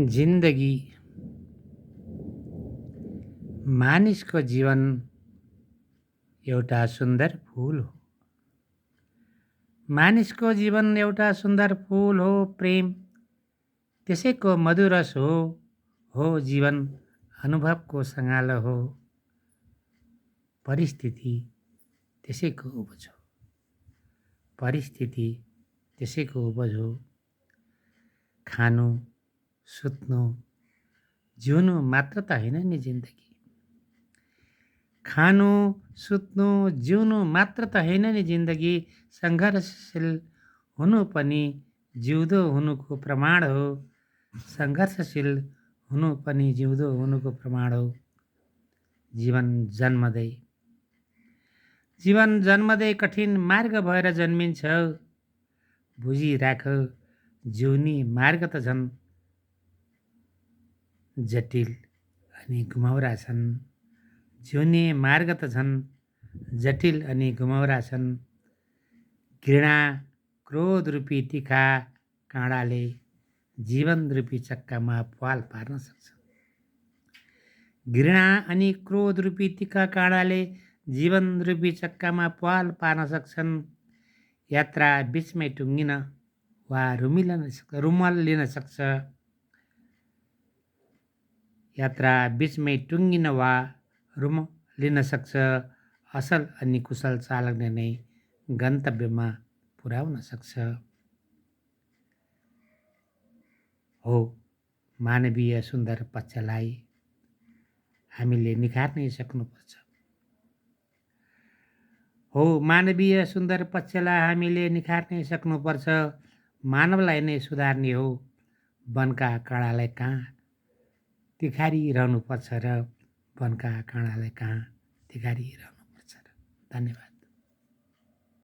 जिन्दगी मानिसको जीवन एउटा सुन्दर फूल हो। मानिसको जीवन एउटा सुन्दर फूल हो। प्रेम त्यसैको मधुरस हो जीवन अनुभवको सङ्गालो हो। परिस्थिति त्यसैको उपज हो। परिस्थिति त्यसैको उपज हो। खानु सुत्नु जिउनु मात्र त होइन नि जिन्दगी। खानु सुत्नु जिउनु मात्र त होइन नि जिन्दगी। सङ्घर्षशील हुनु पनि जिउँदो हुनुको प्रमाण हो। सङ्घर्षशील हुनु पनि जिउँदो हुनुको प्रमाण हो। जीवन जन्मदै कठिन मार्ग भएर जन्मिन्छ। बुझिराख जिउनी मार्ग त झन् जटिल अनि घुमाउरा छन्। जिउने मार्ग त झन् जटिल अनि घुमाउरा छन्। घृणा क्रोध रूपी तिखा काँडाले जीवन रूपी चक्कामा प्वाल पार्न सक्छ। घृणा अनि क्रोध रूपी तिखा काँडाले जीवन रूपी चक्कामा प्वाल पार्न सक्छन्। यात्रा बिचमै टुङ्गिन वा रुमल लिन सक्छ। यात्रा बिचमै टुङ्गिन वा रुम लिन सक्छ। असल अनि कुशल चालकले नै गन्तव्यमा पुर्याउन सक्छ। हो मानवीय सुन्दर पक्षलाई हामीले निखार्नै सक्नुपर्छ। हो मानवीय सुन्दर पक्षलाई हामीले निखार्नै सक्नुपर्छ। मानवलाई नै सुधार्ने हो। वनका काँडालाई कहाँ तिखारिरहनुपर्छ र वनका काँडालाई कहाँ तिखारिरहनुपर्छ र। धन्यवाद।